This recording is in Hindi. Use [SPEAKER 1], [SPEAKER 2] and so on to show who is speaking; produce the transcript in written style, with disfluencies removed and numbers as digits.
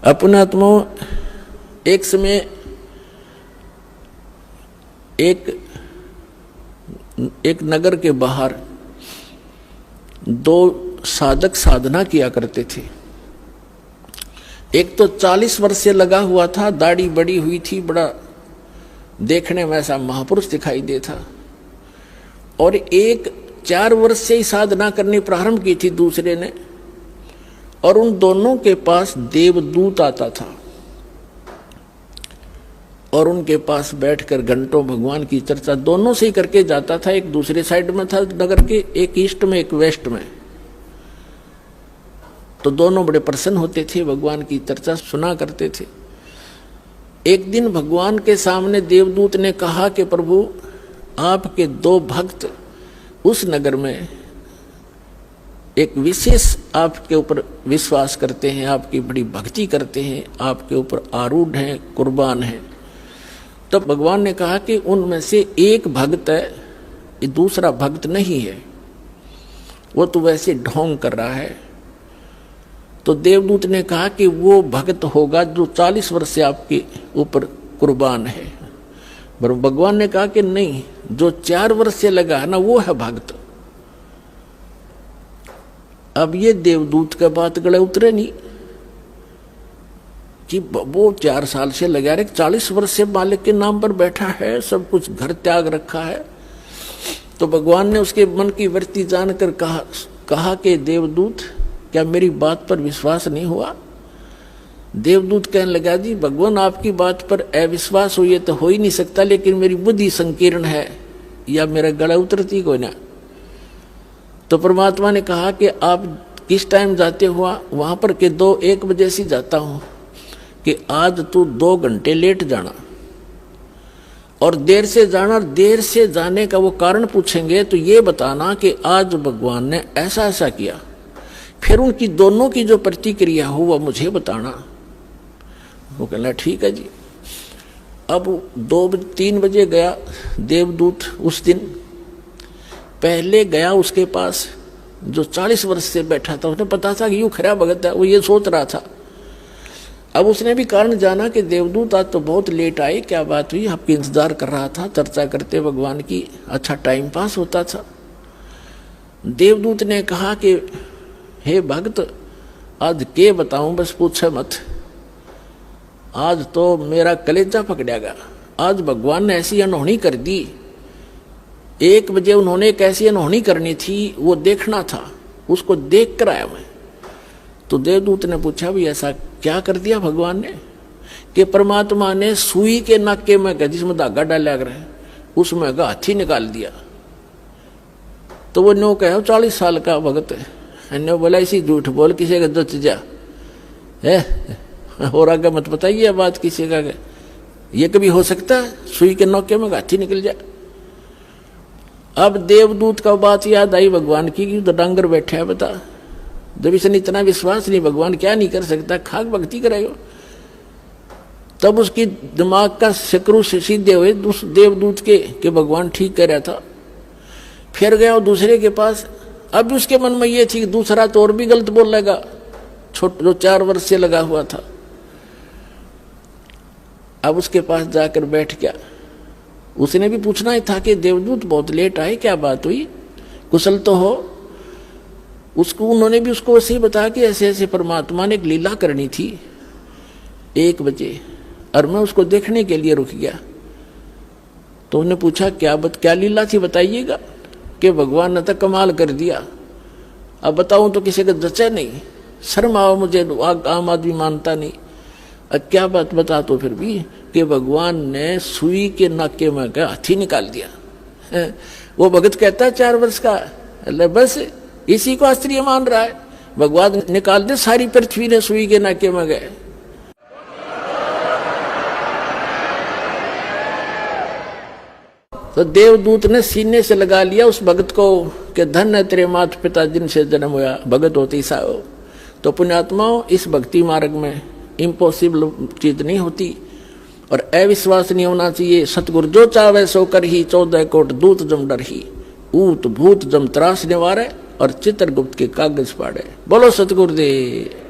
[SPEAKER 1] अपने आत्मा एक समय एक नगर के बाहर दो साधक साधना किया करते थे। एक तो 40 वर्ष से लगा हुआ था, दाढ़ी बड़ी हुई थी, बड़ा देखने में ऐसा महापुरुष दिखाई दे था। और एक 4 वर्ष से ही साधना करनी प्रारंभ की थी दूसरे ने, और उन दोनों के पास देवदूत आता था और उनके पास बैठकर घंटों भगवान की चर्चा दोनों से ही करके जाता था। एक दूसरे साइड में था नगर के, एक ईस्ट में एक वेस्ट में। तो दोनों बड़े प्रसन्न होते थे, भगवान की चर्चा सुना करते थे। एक दिन भगवान के सामने देवदूत ने कहा कि प्रभु, आपके 2 भक्त उस नगर में एक विशेष आपके ऊपर विश्वास करते हैं, आपकी बड़ी भक्ति करते हैं, आपके ऊपर आरूढ़ हैं, कुर्बान हैं। तो भगवान ने कहा कि उनमें से एक भक्त है, ये दूसरा भक्त नहीं है, वो तो वैसे ढोंग कर रहा है। तो देवदूत ने कहा कि वो भक्त होगा जो 40 वर्ष से आपके ऊपर कुर्बान है। पर भगवान ने कहा कि नहीं, जो 4 वर्ष से लगा है ना, वो है भक्त। अब ये देवदूत का बात गले उतरे नहीं कि वो 4 साल से लगा रहे, 40 वर्ष से मालिक के नाम पर बैठा है, सब कुछ घर त्याग रखा है। तो भगवान ने उसके मन की वृत्ति जानकर कहा कि देवदूत, क्या मेरी बात पर विश्वास नहीं हुआ? देवदूत कहने लगा, जी भगवान, आपकी बात पर अविश्वास हुई तो हो ही नहीं सकता, लेकिन मेरी बुद्धि संकीर्ण है, या मेरा गला उतरती कोई ना। तो परमात्मा ने कहा कि आप किस टाइम जाते हुआ? वहां पर के 1 बजे से जाता हूं, कि आज तू 2 घंटे लेट जाना और देर से जाना। और देर से जाने का वो कारण पूछेंगे तो ये बताना कि आज भगवान ने ऐसा ऐसा किया। फिर उनकी दोनों की जो प्रतिक्रिया हो वह मुझे बताना। वो कहना ठीक है जी। अब 2-3 बजे गया देवदूत। उस दिन पहले गया उसके पास जो 40 वर्ष से बैठा था, उसने पता था कि यूं खरा भगत है, वो ये सोच रहा था। अब उसने भी कारण जाना कि देवदूत आज तो बहुत लेट आए, क्या बात हुई? आपकी इंतजार कर रहा था, चर्चा करते भगवान की, अच्छा टाइम पास होता था। देवदूत ने कहा कि हे भक्त, आज के बताऊं, बस पूछे मत, आज तो मेरा कलेजा पकड़ेगा। आज भगवान ने ऐसी अनहोनी कर दी। 1 बजे उन्होंने कैसी अनहोनी करनी थी वो देखना था, उसको देख कर आया मैं। तो देवदूत ने पूछा, भी ऐसा क्या कर दिया भगवान ने? कि परमात्मा ने सुई के नाके में, जिसमें धागा डाला है, उसमें हाथी निकाल दिया। तो वो नो कहो 40 साल का भगत है, ने बोला इसी झूठ बोल, किसी का दच जा है, और आगे मत बताइए बात किसी का। ये कभी हो सकता है सुई के नौके में हाथी निकल जाए? अब देवदूत का बात याद आई भगवान की, कि तो डांगर बैठे है, बता, जब इसने इतना विश्वास नहीं, भगवान क्या नहीं कर सकता, खाक भक्ति करेगा। तब उसकी दिमाग का शक्रु से सीधे हुए उस देवदूत के कि भगवान ठीक कह रहा था। फिर गया दूसरे के पास। अब उसके मन में ये थी कि दूसरा तो और भी गलत बोल लेगा, जो 4 वर्ष से लगा हुआ था। अब उसके पास जाकर बैठ गया। उसने भी पूछना ही था कि देवदूत बहुत लेट आए, क्या बात हुई, कुशल तो हो? उसको उन्होंने भी उसको ऐसे ही बताया कि ऐसे ऐसे परमात्मा ने एक लीला करनी थी 1 बजे, और मैं उसको देखने के लिए रुक गया। तो उन्होंने पूछा क्या लीला थी, बताइएगा। कि भगवान ने तो कमाल कर दिया, अब बताऊं तो किसी का जचा नहीं, शर्म आओ मुझे, आम आदमी मानता नहीं। अब क्या बात बता तो फिर भी, कि भगवान ने सुई के नाके में का हाथी निकाल दिया। वो भगत कहता है 4 वर्ष का, बस इसी को आश्चर्य मान रहा है। भगवान निकाल दे, सारी पृथ्वी ने सुई के नाके में गए। तो देवदूत ने सीने से लगा लिया उस भगत को कि धन है तेरे माता पिता जिनसे जन्म हुआ, भगत होती सा हो। तो पुण्यात्माओं, इस भक्ति मार्ग में इम्पॉसिबल चीज नहीं होती और अविश्वास नहीं होना चाहिए। सतगुरु जो चावे सो कर ही, 14 कोट दूत जम डर ही, ऊत भूत जम त्रास निवारे और चित्रगुप्त के कागज पाड़े। बोलो सतगुरुदेव।